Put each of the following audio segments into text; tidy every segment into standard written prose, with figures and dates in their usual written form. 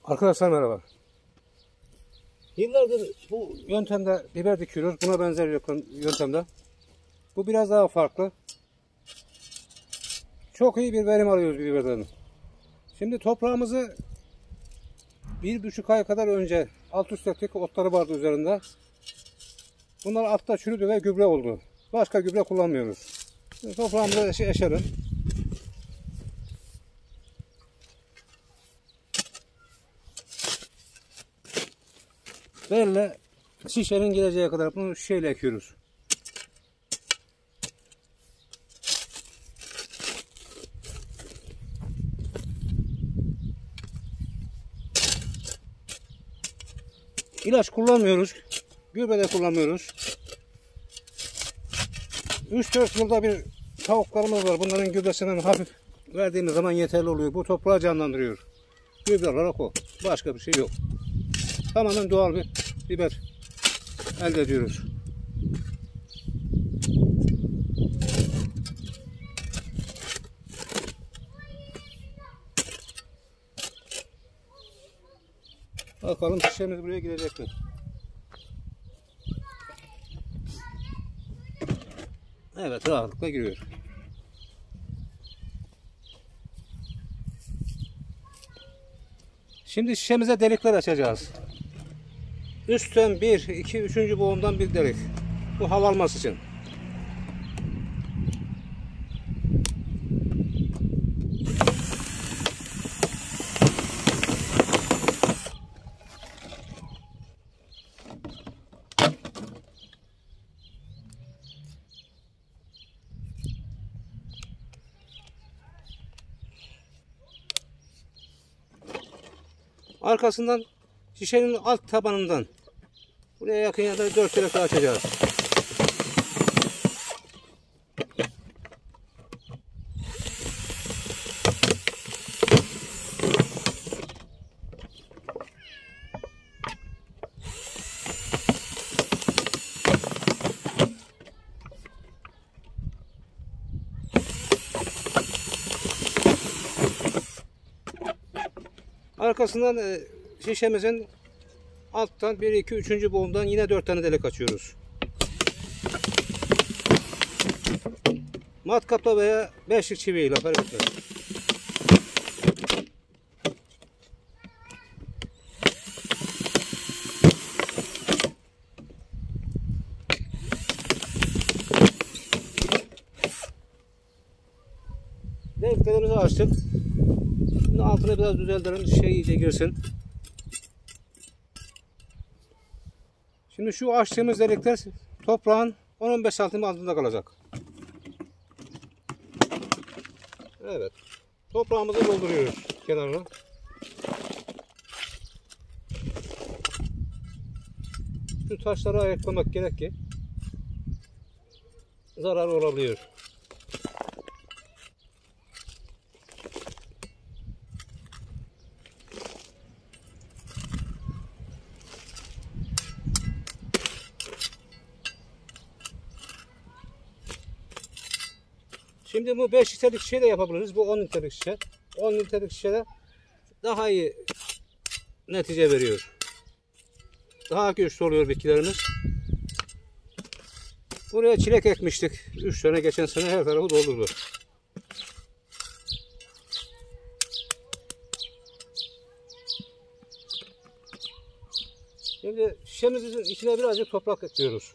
Arkadaşlar merhaba. Yıllardır bu yöntemde biber dikiyoruz. Buna benzer yöntemde. Bu biraz daha farklı. Çok iyi bir verim alıyoruz biberden. Şimdi toprağımızı 1,5 ay kadar önce alt üst ettik. Otları vardı üzerinde. Bunlar altta çürüdü ve gübre oldu. Başka gübre kullanmıyoruz. Şimdi toprağımızı eşelim. Böyle şişenin geleceği kadar bunu şişeyle ekiyoruz. İlaç kullanmıyoruz. Gübre de kullanmıyoruz. 3-4 yılda bir tavuklarımız var. Bunların gübresinden hafif verdiğimiz zaman yeterli oluyor. Bu toprağı canlandırıyor. Gübre olarak o. Başka bir şey yok. Tamamen doğal bir biber elde ediyoruz. Bakalım şişemiz buraya girecek mi? Evet, rahatlıkla giriyor. Şimdi şişemize delikler açacağız. Üstten 1, 2, 3. boğumdan bir delik. Bu hava alması için. Arkasından şişenin alt tabanından buraya yakın yerde 4 delik daha açacağız. Arkasından şişemizin alttan 1, 2, 3. boğumdan yine 4 tane delik açıyoruz. Matkapla veya beşlik çiviyle fark etmez. Deliklerimizi açtık. Şimdi altını biraz düzeltelim, şey iyice girsin. Şimdi şu açtığımız delikler toprağın 10-15 santim altında kalacak. Evet. Toprağımızı dolduruyoruz kenarına. Şu taşları ayıklamak gerek ki zarar olabiliyor. Şimdi bu 5 litrelik şişe de yapabiliriz. Bu 10 litrelik şişe. 10 litrelik şişede daha iyi netice veriyor. Daha güçlü oluyor bitkilerimiz. Buraya çilek ekmiştik. 3 tane geçen sene her tarafı doldurdu. Şimdi şişemizin içine birazcık toprak ekliyoruz.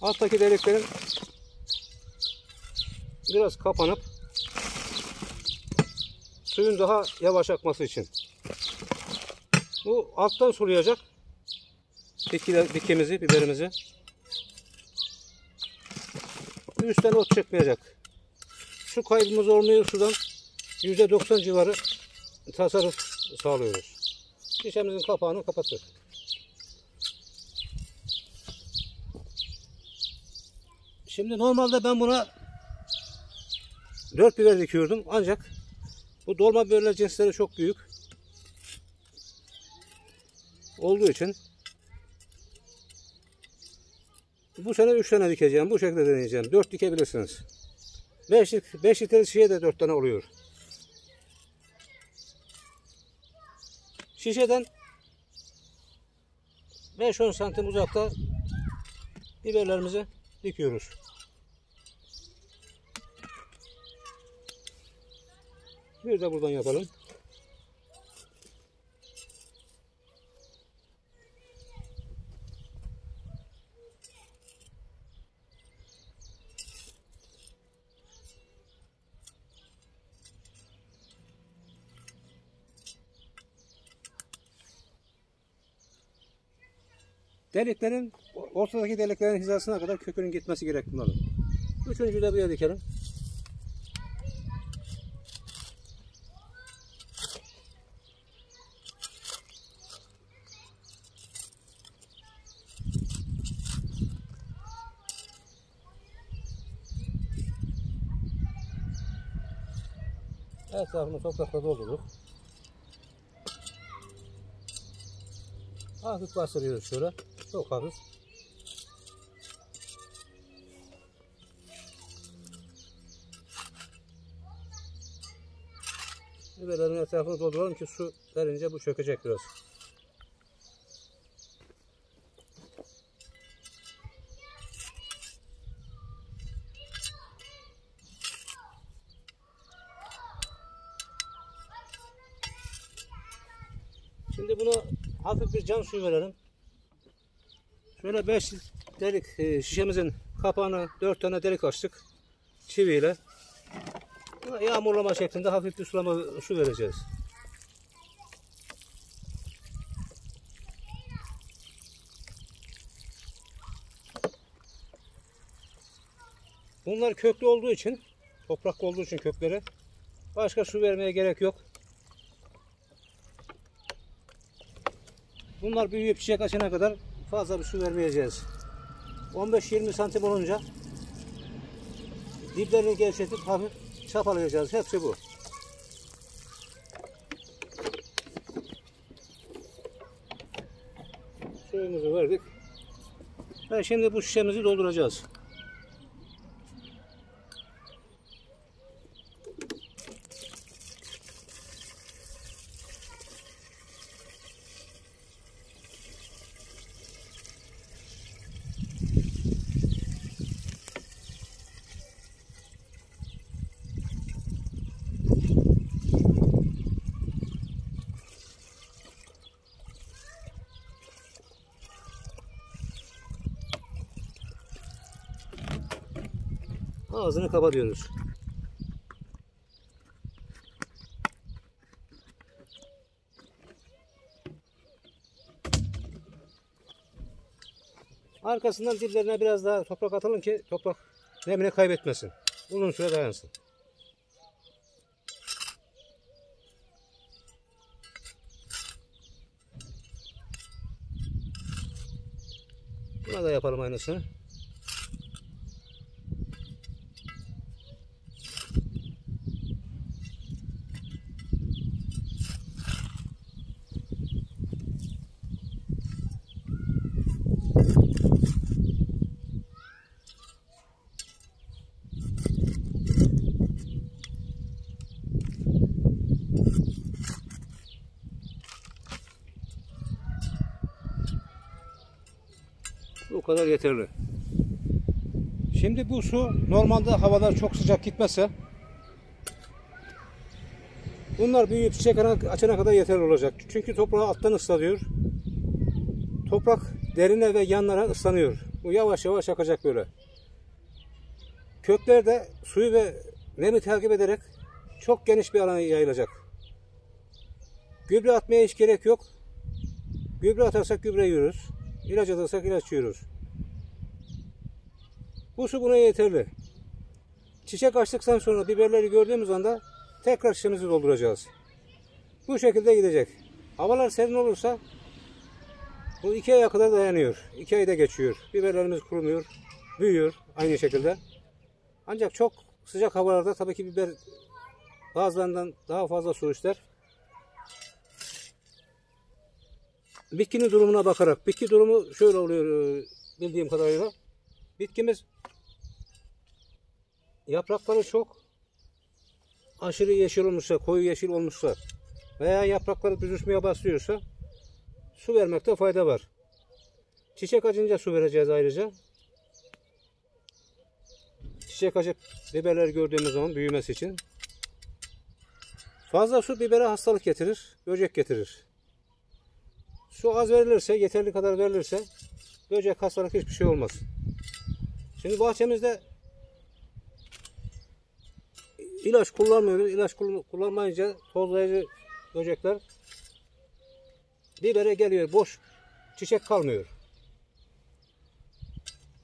Alttaki deliklerin biraz kapanıp suyun daha yavaş akması için. Bu alttan sulayacak bitkimizi, biberimizi. Üstten ot çekmeyecek. Su kaybımız olmuyor, sudan %90 civarı tasarruf sağlıyoruz. Şişemizin kapağını kapattık. Şimdi normalde ben buna 4 biber dikiyordum, ancak bu dolma biberler cinsleri çok büyük olduğu için bu sene 3 tane dikeceğim. Bu şekilde deneyeceğim. 4 dikebilirsiniz. 5 litre şişeye de 4 tane oluyor. Şişeden 5-10 santim uzakta biberlerimizi dikiyoruz. Bir de buradan yapalım. Deliklerin, ortadaki deliklerin hizasına kadar kökünün gitmesi gerek bunların. Üçüncüyü de buraya dikelim. Etrafını toprakla doldurduk. Hafif bastırıyoruz şöyle. Çok hafif. Biberlerin etrafını dolduralım ki su verince bu çökecek biraz. Şimdi buna hafif bir cam suyu verelim. Şöyle 5 delik şişemizin kapağına 4 tane delik açtık çiviyle. Buna yağmurlama şeklinde hafif bir sulama su vereceğiz. Bunlar köklü olduğu için, toprak olduğu için kökleri başka su vermeye gerek yok. Bunlar büyüyüp çiçek açana kadar fazla bir su vermeyeceğiz. 15-20 santim olunca diplerini gevşetip hafif çapalayacağız. Hepsi bu. Suyumuzu verdik. Ve şimdi bu şişemizi dolduracağız. Ağzını kapatıyoruz. Arkasından diplerine biraz daha toprak atalım ki toprak nemini kaybetmesin. Uzun süre dayansın. Buna da yapalım aynısını. Bu kadar yeterli. Şimdi bu su normalde havalar çok sıcak gitmezse bunlar büyüyüp çiçek açana kadar yeterli olacak. Çünkü toprağı alttan ıslatıyor. Toprak derine ve yanlara ıslanıyor. Bu yavaş yavaş akacak böyle. Kökler de suyu ve nemi takip ederek çok geniş bir alana yayılacak. Gübre atmaya hiç gerek yok. Gübre atarsak gübre yiyoruz. İlaç atarsak ilaç yiyoruz. Bu su buna yeterli. Çiçek açtıktan sonra biberleri gördüğümüz anda tekrar şişemizi dolduracağız. Bu şekilde gidecek. Havalar serin olursa bu 2 aya kadar dayanıyor. 2 ayda geçiyor. Biberlerimiz kurumuyor, büyüyor aynı şekilde. Ancak çok sıcak havalarda tabii ki biber bazılarından daha fazla su ister. Bitkinin durumuna bakarak, bitki durumu şöyle oluyor bildiğim kadarıyla. Bitkimiz yaprakları çok aşırı yeşil olmuşsa, koyu yeşil olmuşsa veya yaprakları büzüşmeye başlıyorsa su vermekte fayda var. Çiçek açınca su vereceğiz ayrıca. Çiçek açıp biberler gördüğümüz zaman büyümesi için. Fazla su bibere hastalık getirir, böcek getirir. Su az verilirse, yeterli kadar verilirse böcek, hastalık hiçbir şey olmaz. Şimdi bahçemizde ilaç kullanmıyoruz. İlaç kullanmayınca tozlayıcı böcekler bibere geliyor. Boş çiçek kalmıyor.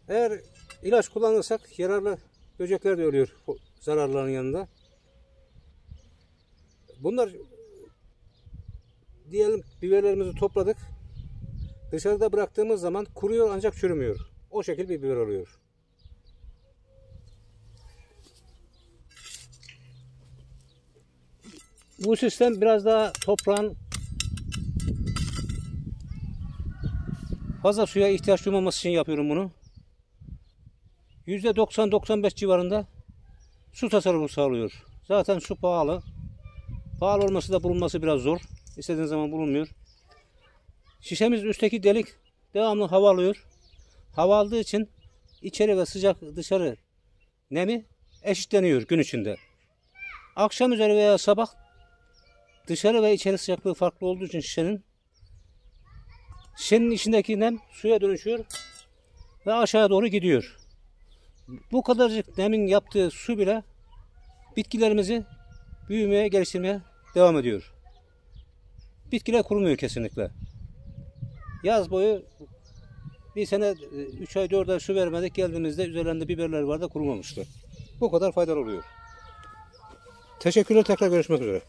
Eğer ilaç kullanırsak yararlı böcekler de ölüyor zararların yanında. Bunlar diyelim biberlerimizi topladık. Dışarıda bıraktığımız zaman kuruyor ancak çürümüyor. O şekilde bir biber oluyor. Bu sistem biraz daha toprağın fazla suya ihtiyaç duymaması için yapıyorum bunu. %90-95 civarında su tasarrufu sağlıyor. Zaten su pahalı. Pahalı olması da bulunması biraz zor. İstediğin zaman bulunmuyor. Şişemiz üstteki delik devamlı hava alıyor. Hava aldığı için içeri ve sıcak dışarı nemi eşitleniyor gün içinde. Akşam üzeri veya sabah dışarı ve içeri sıcaklığı farklı olduğu için şişenin içindeki nem suya dönüşüyor ve aşağıya doğru gidiyor. Bu kadarcık nemin yaptığı su bile bitkilerimizi büyümeye, geliştirmeye devam ediyor. Bitkiler kurumuyor kesinlikle. Yaz boyu bir sene 3 ay 4 ay su vermedik, geldiğimizde üzerlerinde biberler vardı, kurumamıştı. Bu kadar faydalı oluyor. Teşekkürler, tekrar görüşmek üzere.